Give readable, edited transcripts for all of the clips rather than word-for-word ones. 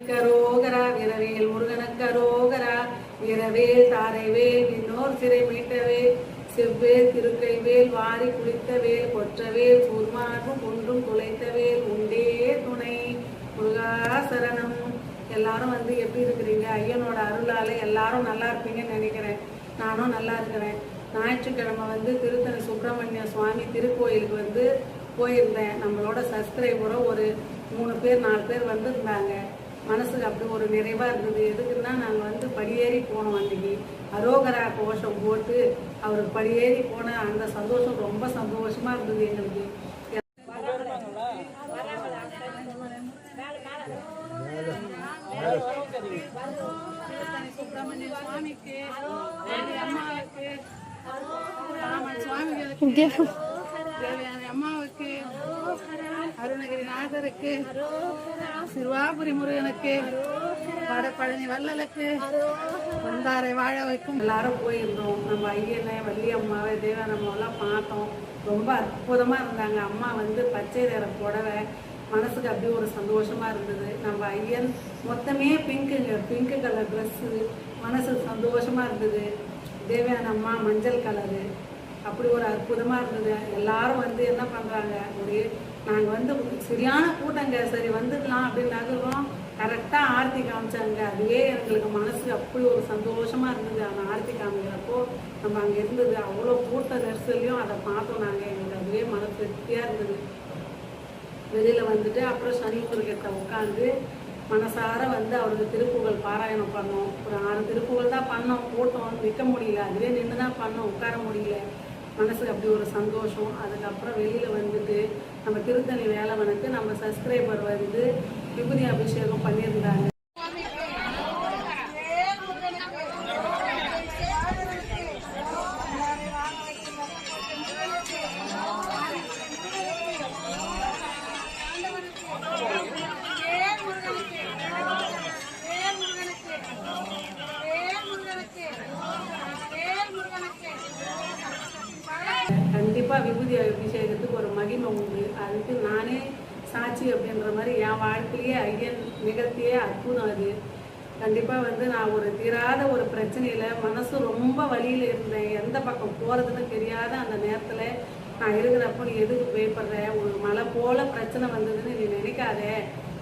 கரோகரா வீரவேல் முருகனுக்கரோகரா வீரவேல் தாரைவேல் இன்னோர் சிறை மீட்டவேல் செவ்வேல் திருக்கைவேல் வாரி குளித்தவேல் கொற்றவேல் சூர்மார்பும் குன்றும் குலைத்தவேல் உண்டே துணை முருகாசரணம். எல்லாரும் எப்படி இருக்கிறீங்க? ஐயனோட அருளால எல்லாரும் நல்லா இருப்பீங்கன்னு நினைக்கிறேன். நானும் நல்லா இருக்கிறேன். ஞாயிற்றுக்கிழமை திருத்தணி சுப்பிரமணிய சுவாமி திருக்கோயிலுக்கு போயிருந்தேன். நம்மளோட சப்ஸ்கிரைபரும் ஒரு 3 பேர் 4 பேர் வந்திருந்தாங்க. மனசுக்கு அப்படி ஒரு நிறைவா இருந்தது. எதுக்குன்னா நாங்கள் படியேறி போனோம். அன்னைக்கு அரோகரா கோஷம் போட்டு அவருக்கு படியேறி போன அந்த சந்தோஷம் ரொம்ப சந்தோஷமா இருந்தது எங்களுக்கு. சுப்பிரமணிய சுவாமிக்கு, அம்மாவுக்கு, ராமன் சுவாமிகளுக்கு, தேவையான அம்மாவுக்கு, அருணகிரிநாதருக்கு, சிறுவாபுரி முருகனுக்கு, வடபழனி வள்ளலுக்கு, வந்தாரை வாழ வைக்கும் எல்லாரும் போயிருந்தோம். நம்ம ஐயனை, வள்ளி அம்மாவை, தேவான அம்மாவெல்லாம் பார்த்தோம். ரொம்ப அற்புதமா இருந்தாங்க. அம்மா பச்சை நிற புடவை, மனசுக்கு அப்படியே ஒரு சந்தோஷமா இருந்தது. நம்ம ஐயன் மொத்தமே பிங்க் கலர் ட்ரெஸ்ஸு, மனசுக்கு சந்தோஷமா இருந்தது. தேவையான அம்மா மஞ்சள் கலரு, அப்படி ஒரு அற்புதமா இருந்தது. எல்லாரும் என்ன பண்றாங்க, நாங்கள் சரியான கூட்டங்க. சரி வந்துடலாம் அப்படின்னு நகர்றோம். கரெக்டாக ஆர்த்தி காமிச்சாங்க. அதுவே எங்களுக்கு மனசுக்கு அப்படி ஒரு சந்தோஷமா இருந்தது. அந்த ஆர்த்தி காமிக்கிறப்போ நம்ம அங்கே இருந்தது அவ்வளோ கூட்ட நெரிசலையும் அதை பார்த்தோம். நாங்கள் எங்களுக்கு அதுவே மனசு திருப்தியாக இருந்தது. வெளியில் அப்புறம் சனீஸ்வரர்கிட்ட உட்காந்து மனசார அவருக்கு திருப்புகழ் பாராயணம் பண்ணோம். ஒரு 6 திருப்புகழ் தான் பண்ணோம். கூட்டம் நிற்க முடியல, அதுவே நின்று தான் பண்ணோம், உட்கார முடியல. மனசுக்கு அப்படி ஒரு சந்தோஷம். அதுக்கப்புறம் வெளியில் நம்ம திருத்தணி வேலவனுக்கு நம்ம சப்ஸ்கிரைபர் விபூதி அபிஷேகம் பண்ணியிருந்தாங்க. கண்டிப்பாக விபூதி அபிஷேகத்துக்கு ஒரு மகிமை உண்டு. அதுக்கு நானே சாட்சி அப்படின்ற மாதிரி என் வாழ்க்கையிலேயே ஐயன் நிகழ்த்தியே அற்புதம் அது. கண்டிப்பாக நான் ஒரு தீராத ஒரு பிரச்சனையில் மனசு ரொம்ப வலியில் இருந்தேன். எந்த பக்கம் போகிறதுன்னு தெரியாத அந்த நேரத்தில் நான் இருக்கிறப்போ, நீ எதுக்கு பயப்படுற, ஒரு மலை போல் பிரச்சனை வந்ததுன்னு நீ நினைக்காத,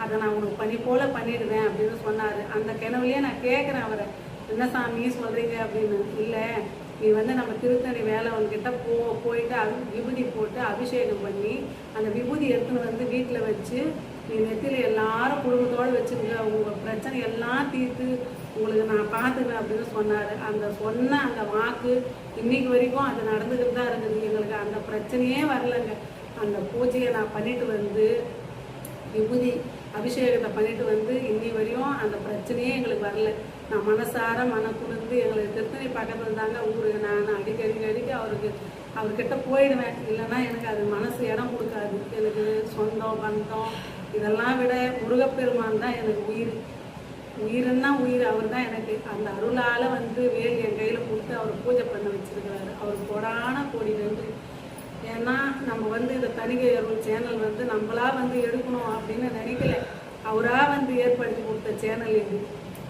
அதை நான் உனக்கு பனி போல் பண்ணிடுவேன் அப்படின்னு சொன்னார். அந்த கிணவுலையே நான் கேட்குறேன் அவரை, என்ன சாமி சொல்கிறீங்க அப்படின்னு. இல்லை, நீ நம்ம திருத்தணி வேலவன்கிட்ட போயிட்டு விபூதி போட்டு அபிஷேகம் பண்ணி அந்த விபூதி எடுத்துன்னு வீட்டில் வச்சு நீ நெத்தியில் எல்லாரும் குடும்பத்தோடு வச்சுருங்க, உங்கள் பிரச்சனை எல்லாம் தீர்த்து உங்களுக்கு நான் பார்த்துக்கிறேன் அப்படின்னு சொன்னார். சொன்ன அந்த வாக்கு இன்னைக்கு வரைக்கும் அது நடந்துக்கிட்டு தான் இருக்குது. எங்களுக்கு அந்த பிரச்சனையே வரலைங்க. அந்த பூஜையை நான் பண்ணிட்டு விபூதி அபிஷேகத்தை பண்ணிட்டு இன்னி வரையும் அந்த பிரச்சனையே எங்களுக்கு வரல. நான் மனசார மனக்குழுந்து எங்களுக்கு திருத்தணி பக்கத்தில் இருந்தாங்க ஊர். நான் அடிக்கடி அவர்கிட்ட போயிடுவேன். இல்லைன்னா எனக்கு அது மனசு இடம் கொடுக்காது. எனக்கு சொந்தம் பந்தம் இதெல்லாம் விட முருகப்பெருமான் தான் எனக்கு உயிர்னா உயிர். அவர் தான் எனக்கு. அந்த அருளால் வேல் என் கையில் கொடுத்து அவர் பூஜை பண்ண வச்சிருக்கிறாரு. அவர் கோடான கோடி நன்றி. ஏன்னா நம்ம இந்த தணிகை அருள் சேனல் நம்மளா எடுக்கணும் அப்படின்னு நினைக்கல. அவராக ஏற்படுத்தி கொடுத்த சேனல் இது.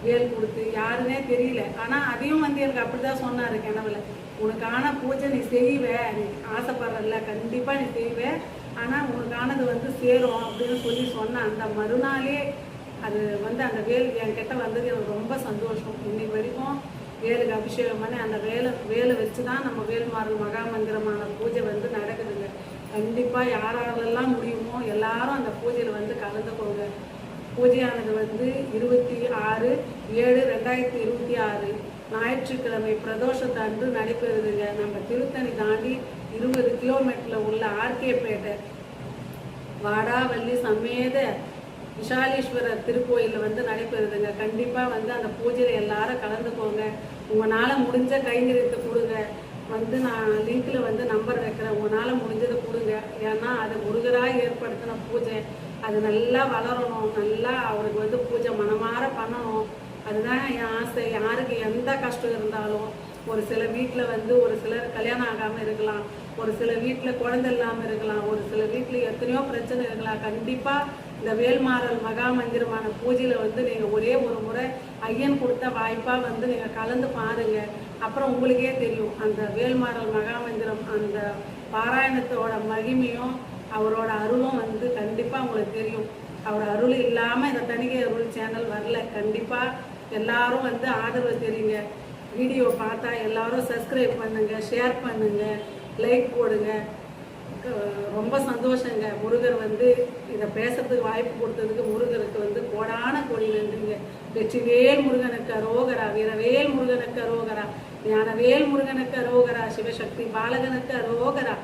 வேல் கொடுத்து யாருன்னே தெரியல. ஆனால் அதையும் எனக்கு அப்படிதான் சொன்னார் கனவுல, உனக்கான பூஜை நீ செய்வ, நீ ஆசைப்படுறல கண்டிப்பாக நீ செய்வ, ஆனால் உனக்கானது சேரும் அப்படின்னு சொன்ன அந்த மறுநாளே அது அந்த வேல் என்கிட்ட வந்தது எனக்கு ரொம்ப சந்தோஷம். இன்னைக்கு வரைக்கும் வேலுக்கு அபிஷேகம் பண்ணி அந்த வேலை வச்சு தான் நம்ம வேல்மாறல் மகாமந்திரமான பூஜை நடக்குதுங்க. கண்டிப்பாக யாரெல்லாம் முடியுமோ எல்லாரும் அந்த பூஜையில் கலந்துக்கோங்க. பூஜையானது 26/7/2026 ஞாயிற்றுக்கிழமை பிரதோஷத்தை அன்று நடைபெறுதுங்க. நம்ம திருத்தணி தாண்டி 20 கிலோமீட்டரில் உள்ள ஆர்கேபேட்டை வாடாவள்ளி சமேத விஷாலீஸ்வரர் திருக்கோயிலில் நடைபெறுதுங்க. கண்டிப்பாக அந்த பூஜையில் எல்லாரும் கலந்துக்கோங்க. உங்களால் முடிஞ்ச கைங்கரியத்தை கொடுங்க. நான் லிங்கில் நம்பர் வைக்கிறேன். உங்களால் முடிஞ்சதை கொடுங்க. ஏன்னா அது முருகராக ஏற்படுத்தின பூஜை. அது நல்லா வளரணும், நல்லா அவருக்கு பூஜை மனமாற பண்ணணும். அதுதான் என் ஆசை. யாருக்கு எந்த கஷ்டம் இருந்தாலும், ஒரு சில வீட்டில் ஒரு சிலர் கல்யாணம் ஆகாமல் இருக்கலாம், ஒரு சில வீட்டில் குழந்தை இல்லாமல் இருக்கலாம், ஒரு சில வீட்டில் எத்தனையோ பிரச்சனை இருக்கலாம். கண்டிப்பாக இந்த வேல்மாறல் மகா மந்திரமான பூஜையில் வந்து நீங்கள் ஒரே ஒரு முறை ஐயன் கொடுத்த வாய்ப்பாக வந்து நீங்கள் கலந்து பாருங்கள். அப்புறம் உங்களுக்கே தெரியும் அந்த வேல்மாறல் மகா மந்திரம் அந்த பாராயணத்தோட மகிமையும் அவரோட அருளும் வந்து கண்டிப்பாக உங்களுக்கு தெரியும். அவர் அருள் இல்லாமல் இந்த தணிகை அருள் சேனல் வரல. கண்டிப்பாக எல்லாரும் வந்து ஆதரவு தெரியுங்க. வீடியோ பார்த்தா எல்லாரும் சப்ஸ்கிரைப் பண்ணுங்கள், ஷேர் பண்ணுங்கள், லைக் போடுங்க. ரொம்ப சந்தோஷங்க. முருகர் வந்து இதை பேசுறதுக்கு வாய்ப்பு கொடுத்ததுக்கு முருகருக்கு வந்து கோடான கோடி நன்றிங்க. வெற்றிவேல் முருகனுக்கு அரோகரா, வீரவேல் முருகனுக்கு அரோகரா, ஞானவேல் முருகனுக்கு அரோகரா, சிவசக்தி பாலகனுக்கு அரோகரா.